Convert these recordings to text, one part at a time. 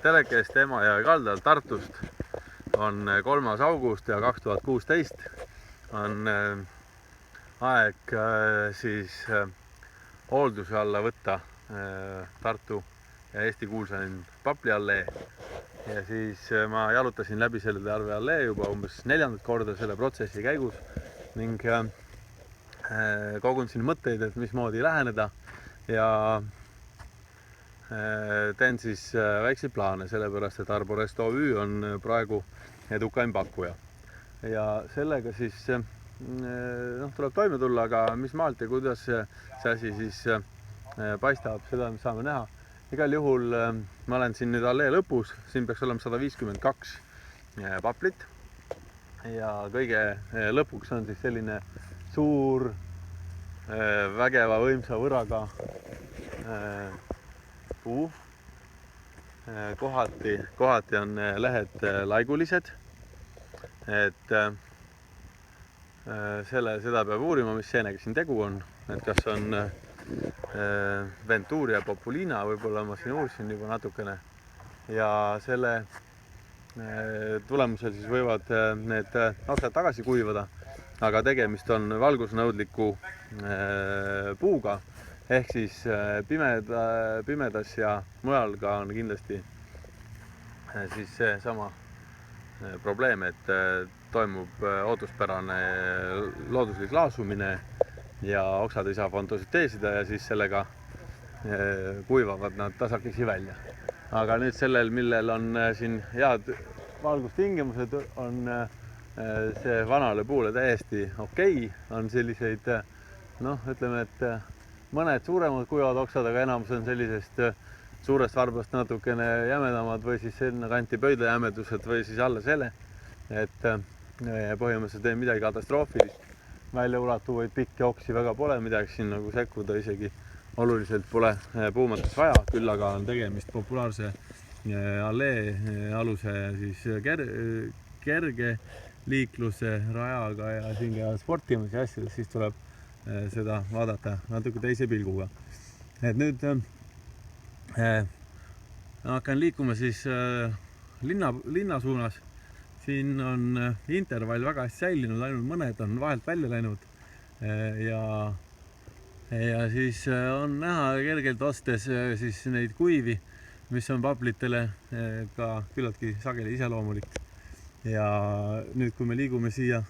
Telekest Emajõe kaldal Tartust on 3. august ja 2016 on aeg siis hoolduse alla võtta Tartu ja Eesti kuulsaim Papli allee. Ja siis ma jalutasin läbi selle Tarve allee juba umbes 4. korda selle protsessi käigus ning kogun siin mõtteid, et mismoodi läheneda ja teen siis väikseid plaane, sellepärast et Arborest OÜ on praegu edukaim pakkuja. Ja sellega siis tuleb toime tulla, aga mis maalt ja kuidas see asi siis paistab, seda me saame näha. Igal juhul ma olen siin nüüd allee lõpus, siin peaks olema 152 paplit ja kõige lõpuks on siis selline suur vägeva võimsa võraga puu. Kohati on lehed laigulised, et seda peab uurima, mis seenega siin tegu on, et kas on Venturia populina, võib-olla ma siin uurisin juba natukene ja selle tulemusel siis võivad need oksad tagasi kuivada, aga tegemist on valgusnõudliku puuga ehk siis pimedas ja mujal ka on kindlasti siis seesama probleem, et toimub ootuspärane looduslik laasumine ja oksad ei saa fotosünteesida ja siis sellega kuivavad nad tasakesi välja. Aga nüüd sellel, millel on siin head valgustingimused, on see vanale puule täiesti okei. On selliseid, ütleme, et mõned suuremad kuivad oksad, aga enamus on sellisest suurest varbast natukene jämedamad või siis sinna kanti pöidlajämedused või siis alla selle, et põhimõtteliselt ei midagi katastroofilist. Väljaulatuvaid pikki oksi väga pole, midagi siin nagu sekkuda isegi oluliselt pole puumates vaja, küll aga on tegemist populaarse allee aluse siis kerge liikluse rajaga ja siin käivad sportimas ja asjades, siis tuleb seda vaadata natuke teise pilguga. Et nüüd hakkan liikuma siis linna suunas. Siin on intervall väga hästi säilinud, ainult mõned on vahelt välja läinud ja siis on näha kergelt ostes siis neid kuivi, mis on paplitele ka küllaltki sageli iseloomulik. Ja nüüd, kui me liigume siia,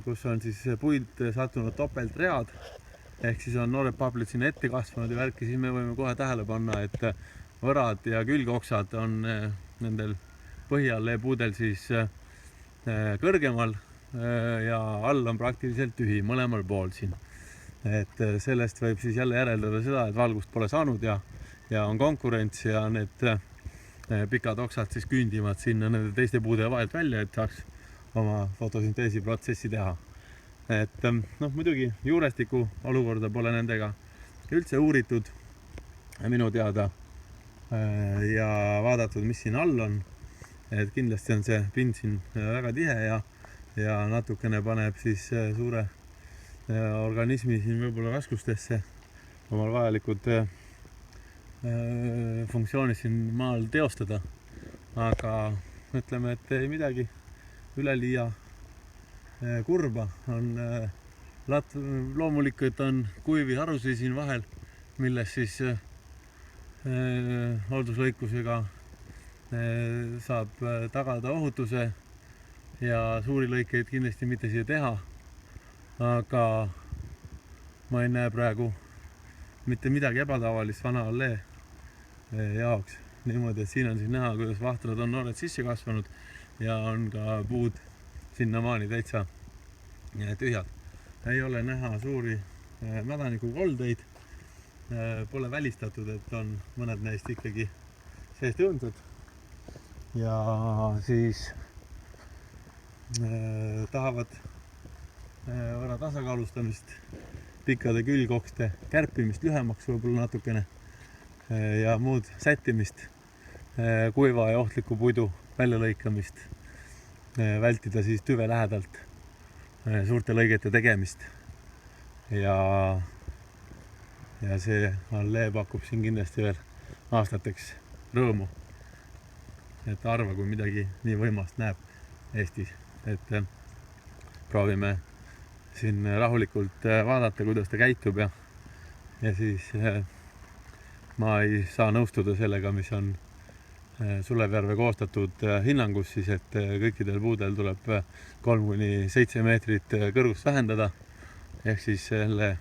kus on siis puid sattunud topeltread, ehk siis on noored paplid sinna ette kasvanud ja värki, siis me võime kohe tähele panna, et võrad ja külgoksad on nendel põhiallee puudel siis kõrgemal ja all on praktiliselt tühi mõlemal pool siin. Et sellest võib siis jälle järeldada seda, et valgust pole saanud ja on konkurents ja need pikad oksad siis küündivad sinna nende teiste puude vahelt välja, et saaks oma fotosünteesi protsessi teha. Et muidugi juurestiku olukorda pole nendega üldse uuritud minu teada ja vaadatud, mis siin all on. Et kindlasti on see pind siin väga tihe ja natukene paneb siis suure organismi siin võib-olla raskustesse omal vajalikud funktsioonid siin maal teostada. Aga ütleme, et ei midagi üleliia kurba. Loomulikult on kuivi harusi siin vahel, milles siis hoolduslõikusega saab tagada ohutuse ja suuri lõikeid kindlasti mitte siia teha. Aga ma ei näe praegu mitte midagi ebatavalist vana allee jaoks. Niimoodi, et siin on siis näha, kuidas vahtrad on noored sisse kasvanud ja on ka puud sinnamaani täitsa tühjad. Ei ole näha suuri mädanikukoldeid. Pole välistatud, et on mõned neist ikkagi seest õõnsud. Ja siis tahavad võra tasakaalustamist, pikkade külgokste kärpimist lühemaks võib-olla natukene ja muud sättimist, kuiva ja ohtliku puidu väljalõikamist, vältida siis tüve lähedalt suurte lõigete tegemist ja see allee pakub siin kindlasti veel aastateks rõõmu. et arva, kui midagi nii võimast näeb Eestis, et proovime siin rahulikult vaadata, kuidas ta käitub ja siis ma ei saa nõustuda sellega, mis on Sulev-Järve koostatud hinnangus siis, et kõikidel puudel tuleb 3–7 meetrit kõrgust vähendada. Ehk siis selle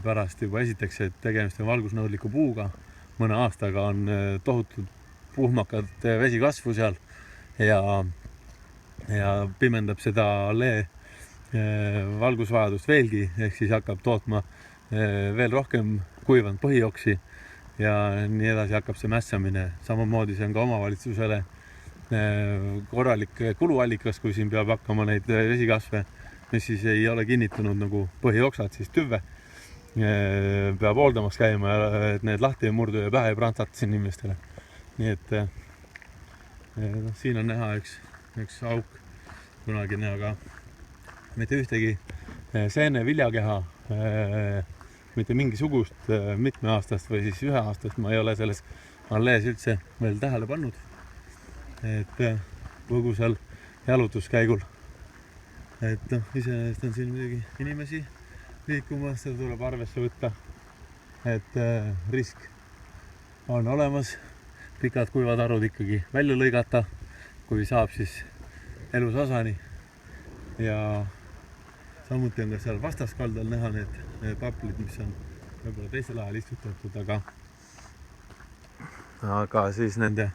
pärast juba esitakse, et tegemist on valgusnõudliku puuga. Mõne aastaga on tohutud puhmakad vesikasvu seal ja pimendab seda allee valgusvajadust veelgi, ehk siis hakkab tootma veel rohkem kuivanud põhioksi ja nii edasi hakkab see mässamine. Samamoodi see on ka omavalitsusele korralik kuluallikas, kui siin peab hakkama neid vesikasve, mis siis ei ole kinnitunud nagu põhioksad, siis tüve peab hooldamas käima, et need lahti ei murdu ja pähe ei prantsata siin inimestele. Nii et siin on näha üks auk kunagine, aga mitte ühtegi seene viljakeha, mitte mingisugust mitmeaastast või siis üheaastast ma ei ole selles allees üldse veel tähele pannud. Et põgusal jalutuskäigul. Et iseenesest on siin muidugi inimesi liikumas, seda tuleb arvesse võtta, et risk on olemas. Pikad kuivad arud ikkagi välja lõigata, kui saab siis elusasani. Ja samuti on ka seal vastaskaldal näha need paplid, mis on võib-olla teisel ajal istutatud, aga siis nende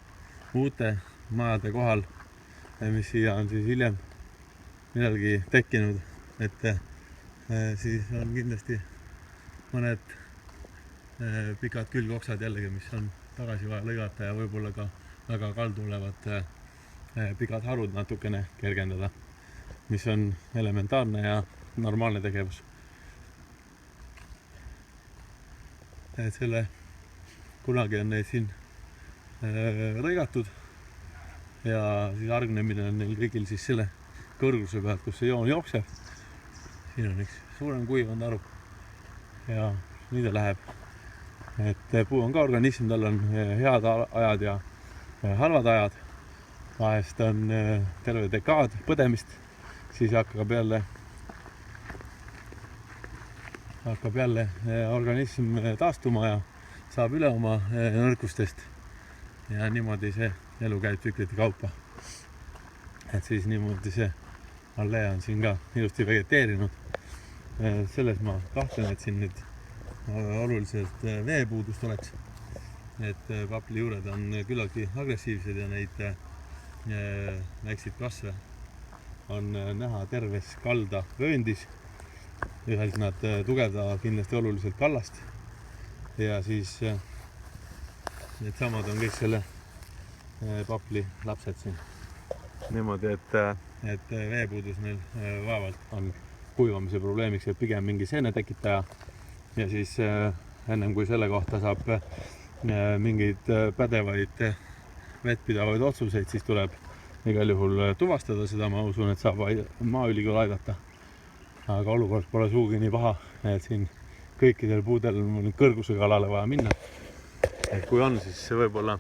uute majade kohal, mis siia on siis hiljem millalgi tekkinud, et siis on kindlasti mõned pikad külgoksad jällegi, mis on tagasi vaja lõigata ja võib-olla ka väga kaldu olevad pikad harud natukene kergendada, mis on elementaarne ja normaalne tegevus. Et selle kunagi on neid siin lõigatud ja siis argnemine on neil kõigil siis selle kõrguse pealt, kus see joon jookseb. Siin on üks suurem kuivanud aru ja nii ta läheb. Et puu on ka organism, tal on head ajad ja halvad ajad. Vahest on terve dekaad põdemist, siis hakkab jälle organism taastuma ja saab üle oma nõrkustest. Ja niimoodi see elu käib tsüklite kaupa. Et siis niimoodi see allee on siin ka ilusti vegeteerinud. Selles ma kahtlen, et siin nüüd oluliselt veepuudust oleks. Et papli juured on küllaltki agressiivsed ja neid väikseid kasve on näha terves kalda vööndis. Ühelt nad tugevdavad kindlasti oluliselt kallast ja siis need samad on kõik selle papli lapsed siin. Niimoodi, et veepuudus meil vaevalt on kuivamise probleemiks ja pigem mingi seene tekitaja ja siis ennem kui selle kohta saab mingeid pädevaid vettpidavaid otsuseid, siis tuleb igal juhul tuvastada seda, ma usun, et saab Maaülikool aidata. Aga olukord pole suugi nii paha, et siin kõikidel puudel on kõrguse kalale vaja minna. Et kui on, siis võib-olla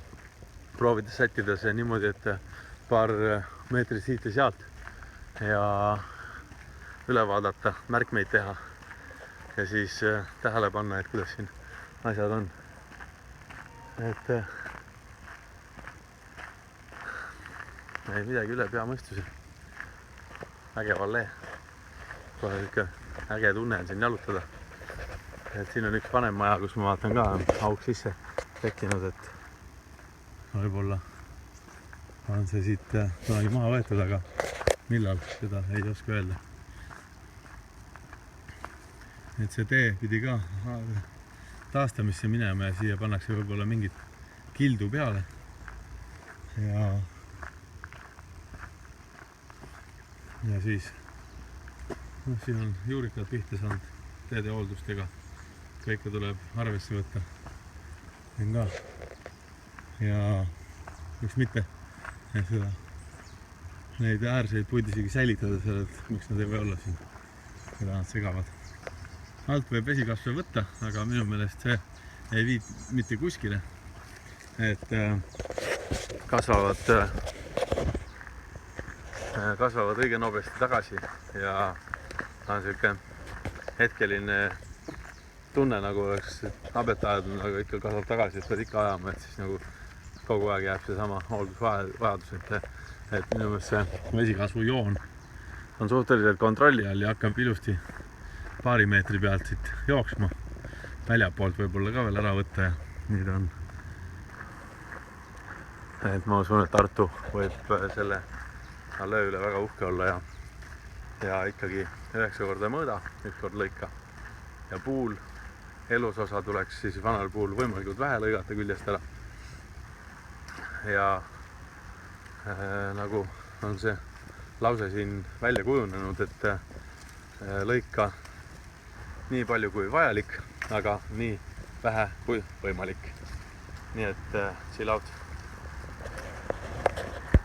proovida sättida see niimoodi, et paar meetrit siit ja sealt ja üle vaadata, märkmeid teha ja siis tähele panna, et kuidas siin asjad on. Et ei midagi üle pea mõistuse. Ägev allee. Kohe ikka äge tunne on siin jalutada. Et siin on üks vanem maja, kus ma vaatan ka auk sisse tekkinud, et võib-olla on see siit kunagi maha võetud, aga millal seda ei oska öelda. Et see tee pidi ka taastamisse minema ja siia pannakse võib-olla mingit kildu peale. Ja siis siin on juurikad pihta saanud teede hooldustega. Kõike tuleb arvesse võtta. Ja miks mitte neid äärseid puid isegi säilitada seal, et miks nad ei või olla siin. Seda nad segavad. Alt võib vesikasve võtta, aga minu meelest see ei vii mitte kuskile. Et kasvavad õige nobeasti tagasi ja on siuke hetkeline tunne, nagu oleks nabet ajad, aga ikka kasvab tagasi, et pead ikka ajama, et siis nagu kogu aeg jääb seesama hooldusvajadus, et minu meelest see vesikasvu joon on suhteliselt kontrolli all ja hakkab ilusti paari meetri pealt siit jooksma. Väljapoolt võib-olla ka veel ära võtta ja nii ta on. Et ma usun, et Tartu võib selle alle üle väga uhke olla ja ikkagi 9 korda mõõda, 1 kord lõika. Ja puul, elusosa tuleks siis vanal puul võimalikult vähe lõigata küljest ära. Ja nagu on see lause siin välja kujunenud, et lõika nii palju kui vajalik, aga nii vähe kui võimalik. Nii et chill out.